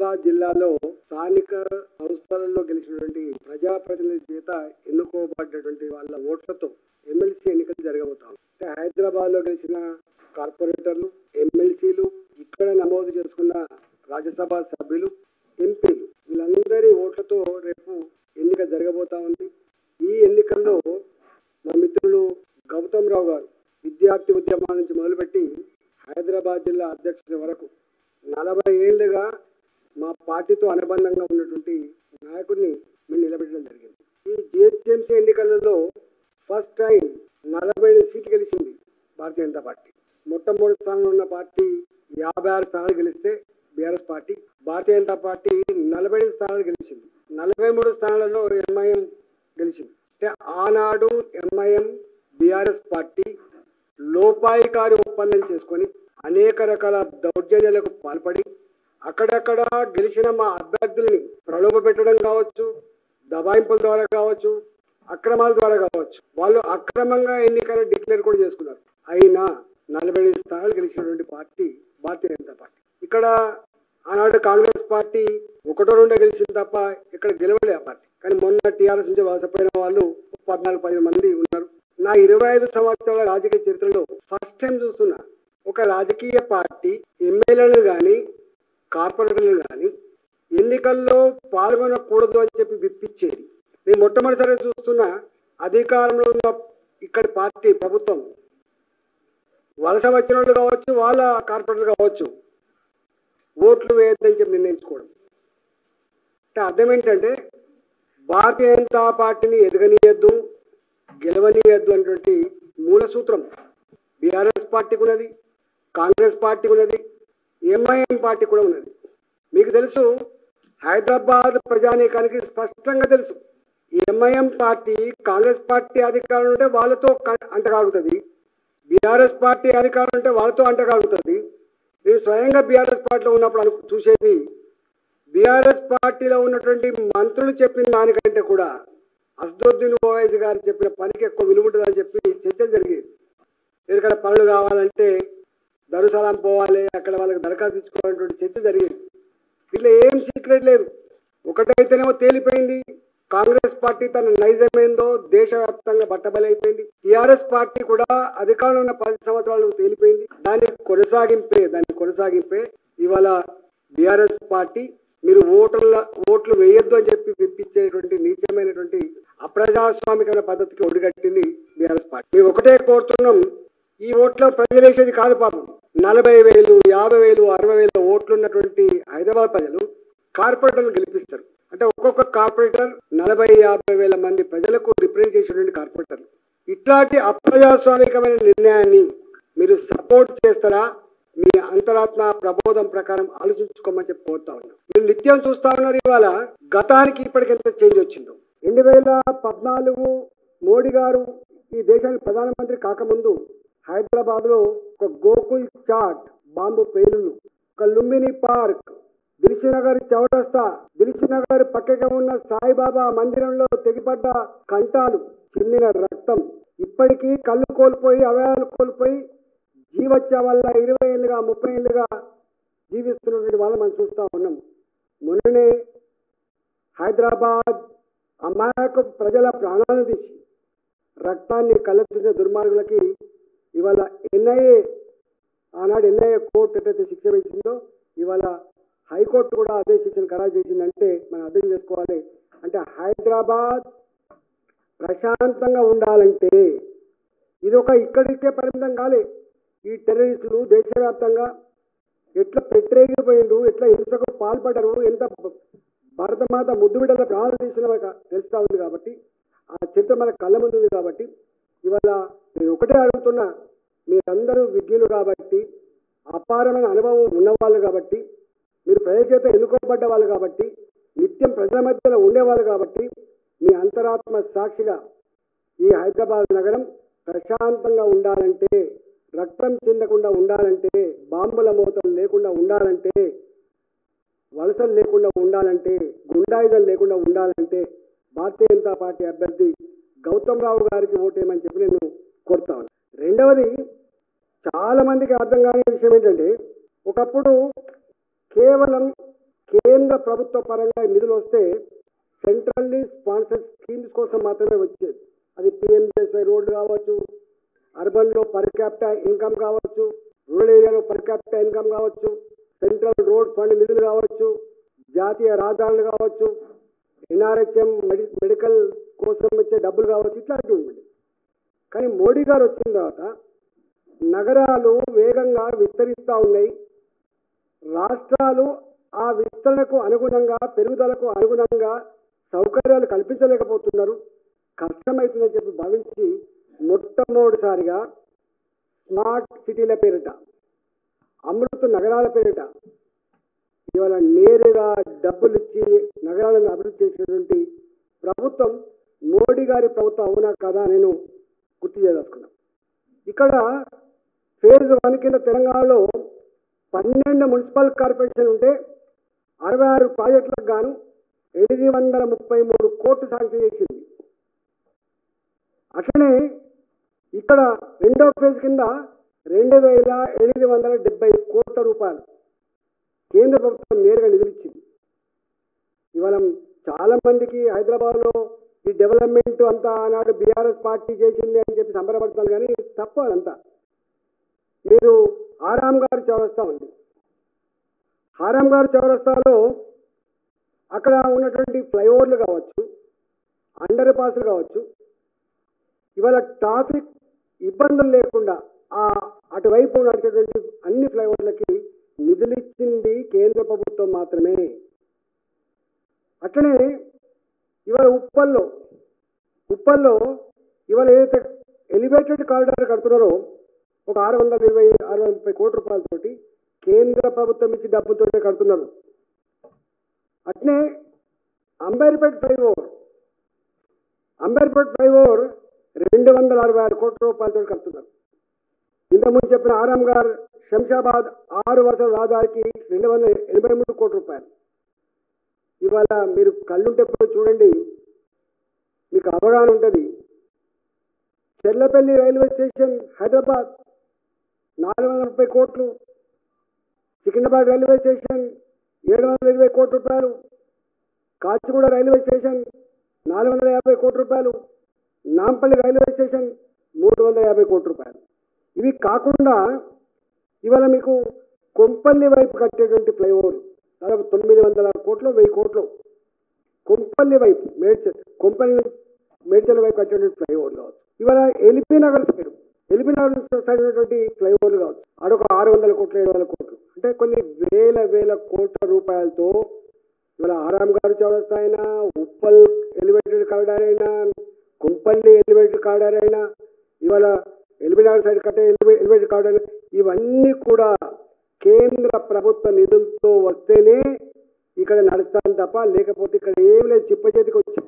హైదరాబాద్ జిల్లాలో స్థానిక సంస్థలలో గెలిచినటువంటి ప్రజాప్రతినిధుల చేత ఎన్నుకోబడ్డటువంటి వాళ్ళ ఓట్లతో ఎమ్మెల్సీ ఎన్నికలు జరగబోతాం. అంటే హైదరాబాద్ లో గెలిచిన కార్పొరేటర్లు, ఎమ్మెల్సీలు, ఇక్కడ నమోదు చేసుకున్న రాజ్యసభ సభ్యులు, ఎంపీలు వీళ్ళందరి ఓట్లతో రేపు ఎన్నిక జరగబోతా ఉంది. ఈ ఎన్నికల్లో మా మిత్రులు గౌతమ్ రావు గారు విద్యార్థి ఉద్యమాల నుంచి మొదలుపెట్టి హైదరాబాద్ జిల్లా అధ్యక్షుడి వరకు 40 ఏళ్లుగా మా పార్టీతో అనుబంధంగా ఉన్నటువంటి నాయకుడిని మేము నిలబెట్టడం జరిగింది. ఈ జిహెచ్ఎంసీ ఎన్నికలలో ఫస్ట్ టైం 40 సీట్లు గెలిచింది భారతీయ జనతా పార్టీ. మొట్టమొదటి స్థానంలో ఉన్న పార్టీ 56 స్థానాలు గెలిస్తే BRS party, Bharatiya Janata party 45 స్థానాలు గెలిచింది. 43 స్థానాలలో ఎంఐఎం గెలిచింది. అంటే ఆనాడు ఎంఐఎం బీఆర్ఎస్ పార్టీ లోపాయికారి ఒప్పందం చేసుకొని అనేక రకాల దౌర్జన్యాలకు పాల్పడి అక్కడక్కడ గెలిచిన మా అభ్యర్థుల్ని ప్రలోభ పెట్టడం కావచ్చు, దబాయింపుల ద్వారా కావచ్చు, అక్రమాల ద్వారా కావచ్చు, వాళ్ళు అక్రమంగా ఎన్నికలు డిక్లేర్ కూడా చేసుకున్నారు. అయినా 45 స్థానాలు గెలిచినటువంటి పార్టీ భారతీయ జనతా పార్టీ. ఇక్కడ ఆనాడు కాంగ్రెస్ పార్టీ 1-2 గెలిచింది తప్ప ఇక్కడ గెలవలే ఆ పార్టీ. కానీ మొన్న టీఆర్ఎస్ నుంచి వలసపోయిన వాళ్ళు 14-15 మంది ఉన్నారు. నా 25 సంవత్సరాల రాజకీయ చరిత్రలో ఫస్ట్ టైం చూస్తున్నా ఒక రాజకీయ పార్టీ ఎమ్మెల్యేలు కానీ కార్పొరేటర్లు కానీ ఎన్నికల్లో పాల్గొనకూడదు అని చెప్పి విప్పించేది. నేను మొట్టమొదటిసారి చూస్తున్నా అధికారంలో ఉన్న ఇక్కడి పార్టీ ప్రభుత్వం వలస వచ్చిన వాళ్ళు కావచ్చు, వాళ్ళ కార్పొరేటర్లు కావచ్చు, ఓట్లు వేయద్దని చెప్పి నిర్ణయించుకోవడం. అంటే అర్థం ఏంటంటే భారతీయ జనతా పార్టీని ఎదగనీయద్దు, గెలవనీయద్దు అనేటువంటి మూల సూత్రం బీఆర్ఎస్ పార్టీకి ఉన్నది, కాంగ్రెస్ పార్టీకి ఉన్నది, ఎంఐఎం పార్టీ కూడా ఉన్నది. మీకు తెలుసు, హైదరాబాద్ ప్రజానీకానికి స్పష్టంగా తెలుసు, ఈ ఎంఐఎం పార్టీ కాంగ్రెస్ పార్టీ అధికారం ఉంటే వాళ్ళతో అంటగాగుతుంది, బీఆర్ఎస్ పార్టీ అధికారం ఉంటే వాళ్ళతో అంటగాగుతుంది. నేను స్వయంగా బీఆర్ఎస్ పార్టీలో ఉన్నప్పుడు చూసేది, బీఆర్ఎస్ పార్టీలో ఉన్నటువంటి మంత్రులు చెప్పిన దానికంటే కూడా అసదుద్దీన్ ఓవైసీ గారు చెప్పిన పనికి ఎక్కువ విలువ ఉంటుందని చెప్పి చర్చలు జరిగేది. ఎక్కడ పనులు కావాలంటే దరుసలాం పోవాలి, అక్కడ వాళ్ళకి దరఖాస్తు ఇచ్చుకోవాలనేటువంటి చర్చ జరిగేది. వీళ్ళు ఏం సీక్రెట్ లేదు. ఒకటైతేనేమో తేలిపోయింది, కాంగ్రెస్ పార్టీ తన నైజమేందో దేశవ్యాప్తంగా బట్టబలైపోయింది. టీఆర్ఎస్ పార్టీ కూడా అధికారంలో ఉన్న 10 సంవత్సరాలు తేలిపోయింది. దాన్ని కొనసాగింపే ఇవాళ బీఆర్ఎస్ పార్టీ మీరు ఓట్లు వేయొద్దు అని చెప్పి విప్పించేటువంటి నీచమైనటువంటి అప్రజాస్వామికమైన పద్ధతికి ఒడిగట్టింది బీఆర్ఎస్ పార్టీ. మేము ఒకటే కోరుతున్నాం, ఈ ఓట్లో ప్రజలు వేసేది కాదు పాపం. 40,000, 50,000, 60,000 ఓట్లు ఉన్నటువంటి హైదరాబాద్ ప్రజలు కార్పొరేటర్లు గెలిపిస్తారు. అంటే ఒక్కొక్క కార్పొరేటర్ 40,000-50,000 మంది ప్రజలకు రిప్రజెంట్ చేసేటువంటి కార్పొరేటర్లు. ఇట్లాంటి అప్రజాస్వామికమైన నిర్ణయాన్ని మీరు సపోర్ట్ చేస్తారా? మీ అంతరాత్మ ప్రబోధం ప్రకారం ఆలోచించుకోమని చెప్పి కోరుతా ఉన్నాం. మీరు నిత్యం చూస్తా ఉన్నారు, ఇవాళ గతానికి ఇప్పటికి ఎంత చేంజ్ వచ్చిందో. 2014 మోడీ గారు ఈ దేశానికి ప్రధానమంత్రి కాకముందు హైదరాబాద్ లో ఒక గోకుల్ చాట్ బాంబు పేలుళ్ళు, ఒక లుంబిని పార్క్, దిల్సుఖ్నగర్ చౌరస్తా, దిల్సుఖ్నగర్ పక్కగా ఉన్న సాయిబాబా మందిరంలో తెగిపడ్డ కంటాలు, చిందిన రక్తం, ఇప్పటికీ కళ్ళు కోల్పోయి అవయవాలు కోల్పోయి జీవత్య వల్ల 20 ఏళ్ళుగా 30 ఏళ్ళుగా జీవిస్తున్నటువంటి వాళ్ళు మనం చూస్తూ ఉన్నాం. మొన్ననే హైదరాబాద్ అమాయక ప్రజల ప్రాణాలను తీసి రక్తాన్ని కళ్ళొచ్చిన దుర్మార్గులకి ఇవాళ ఆనాడు ఎన్ఐఏ కోర్టు ఎట్టయితే శిక్ష వేసిందో ఇవాళ హైకోర్టు కూడా అదే శిక్షను ఖరారు చేసిందంటే మనం అర్థం చేసుకోవాలి. అంటే హైదరాబాద్ ప్రశాంతంగా ఉండాలంటే ఇది ఒక ఇక్కడికే పరిమితం కాలే. ఈ టెర్రరిస్టులు దేశవ్యాప్తంగా ఎట్లా పెట్టరేగిపోయిండు, ఎట్లా హింసకు పాల్పడరు, ఎంత భారతమాత ముద్దు బిడ్డల ప్రాణాలు తీసిన తెలుస్తూ ఉంది. కాబట్టి ఆ చరిత్ర మన కళ్ళ ముందు ఉంది. కాబట్టి ఇవాళ నేను ఒకటే అడుగుతున్నా, మీరందరూ విజ్ఞులు కాబట్టి, అపారమైన అనుభవం ఉన్నవాళ్ళు కాబట్టి, మీరు ప్రజల చేత ఎన్నుకోబడ్డ వాళ్ళు కాబట్టి, నిత్యం ప్రజల మధ్యలో ఉండేవాళ్ళు కాబట్టి, మీ అంతరాత్మ సాక్షిగా ఈ హైదరాబాద్ నగరం ప్రశాంతంగా ఉండాలంటే, రక్తం చెందకుండా ఉండాలంటే, బాంబుల మోతలు లేకుండా ఉండాలంటే, వలసలు లేకుండా ఉండాలంటే, గుండాయుధం లేకుండా ఉండాలంటే భారతీయ జనతా పార్టీ అభ్యర్థి గౌతమ్ రావు గారికి ఓటేయమని చెప్పి నేను కోరుతాను. రెండవది, చాలా మందికి అర్థం కాని విషయం ఏంటంటే, ఒకప్పుడు కేవలం కేంద్ర ప్రభుత్వ పరంగా నిధులు వస్తే సెంట్రల్లీ స్పాన్సర్డ్ స్కీమ్స్ కోసం మాత్రమే వచ్చేది. అది పిఎంజేఎస్వై రోడ్లు కావచ్చు, అర్బన్లో పర్ క్యాపిటా ఇన్కమ్ కావచ్చు, రూరల్ ఏరియాలో పర్ క్యాపిటా ఇన్కమ్ కావచ్చు, సెంట్రల్ రోడ్ ఫండ్ నిధులు కావచ్చు, జాతీయ రహదారులు కావచ్చు, ఎన్ఆర్హెచ్ఎం మెడికల్ కోసం వచ్చే డబ్బులు కావచ్చు, ఇట్లాంటివి ఉంటుంది. కానీ మోడీ గారు వచ్చిన తర్వాత నగరాలు వేగంగా విస్తరిస్తూ ఉన్నాయి. రాష్ట్రాలు ఆ విస్తరణకు అనుగుణంగా, పెరుగుదలకు అనుగుణంగా సౌకర్యాలు కల్పించలేకపోతున్నారు, కష్టమవుతుందని చెప్పి భావించి మొట్టమొదటిసారిగా స్మార్ట్ సిటీల పేరిట, అమృత నగరాల పేరిట ఇవాళ నేరుగా డబ్బులు ఇచ్చి నగరాలను అభివృద్ధి చేసినటువంటి ప్రభుత్వం మోడీ గారి ప్రభుత్వం అవునా కదా నేను గుర్తు చేయదలుచుకున్నాం. ఇక్కడ ఫేజ్ 1 కింద తెలంగాణలో 12 మున్సిపల్ కార్పొరేషన్ ఉంటే 66 ప్రాజెక్టులకు గాను 833 కోట్లు శాంక్షన్ చేసింది. అట్లనే ఇక్కడ రెండో ఫేజ్ కింద 2870 కోట్ల రూపాయలు కేంద్ర ప్రభుత్వం నేరుగా నిధులిచ్చింది. ఇవాళ చాలా మందికి హైదరాబాద్లో ఈ డెవలప్మెంట్ అంతా ఆనాడు బీఆర్ఎస్ పార్టీ చేసింది అని చెప్పి సంబరపడతారు, కానీ తప్పు అదంతా. మీరు ఆరాం గారు చౌరస్తా ఉంది, ఆరాం గారు చౌరస్తాలో అక్కడ ఉన్నటువంటి ఫ్లైఓవర్లు కావచ్చు, అండర్ పాస్లు కావచ్చు, ఇవాళ ట్రాఫిక్ ఇబ్బందులు లేకుండా అటువైపు నడిచేటువంటి అన్ని ఫ్లైఓవర్లకి నిధులిచ్చింది కేంద్ర ప్రభుత్వం మాత్రమే. అట్లనే ఇవాళ ఉప్పల్లో ఇవాళ ఏదైతే ఎలివేటెడ్ కారిడార్ కడుతున్నారో ఒక 630 కోట్ల రూపాయలతోటి కేంద్ర ప్రభుత్వం ఇచ్చి డబ్బులతోనే కడుతున్నారు. అట్నే అంబేర్పేట్ ఫ్లైఓవర్ 266 కోట్ల రూపాయలతో కడుతున్నారు. ఇంతకుముందు చెప్పిన ఆరాం గారు శంషాబాద్ 6 వరుసల రహదారికి 283 కోట్ల రూపాయలు. ఇవాళ మీరు కళ్ళుంటే పోయి చూడండి, మీకు అవగాహన ఉంటుంది. చెర్లపల్లి రైల్వే స్టేషన్ హైదరాబాద్ 430 కోట్లు, సికింద్రాబాద్ రైల్వే స్టేషన్ 720 కోట్ల రూపాయలు, కాచిగూడ రైల్వే స్టేషన్ 450 కోట్ల రూపాయలు, నాంపల్లి రైల్వే స్టేషన్ 350 కోట్ల రూపాయలు. ఇవి కాకుండా ఇవాళ మీకు కొంపల్లి వైపు కట్టేటువంటి ఫ్లైఓవర్ దాదాపు 900 కోట్లు 1000 కోట్లు, కొంపల్లి వైపు మేడ్చల్ వైపు కట్టేటువంటి ఫ్లైఓవర్లు కావచ్చు. ఇవాళ ఎల్బీ నగర్ సైడ్ ఉన్నటువంటి ఫ్లైఓవర్లు కావచ్చు, అదొక 600 కోట్లు 700 కోట్లు. అంటే కొన్ని వేల కోట్ల రూపాయలతో ఇవాళ ఆరాం గారు చౌరస్తా అయినా, ఉప్పల్ ఎలివేటెడ్ కారిడార్ అయినా, కొంపల్లి ఎలివేటెడ్ కారిడార్ అయినా, ఇవాళ ఎల్బీ నగర్ సైడ్ కట్టే ఎలివేటెడ్ కారిడార్, ఇవన్నీ కూడా కేంద్ర ప్రభుత్వ నిధులతో వస్తేనే ఇక్కడ నడుస్తాను తప్ప లేకపోతే ఇక్కడ ఏం లేదు, చిప్ప చేతికి వచ్చి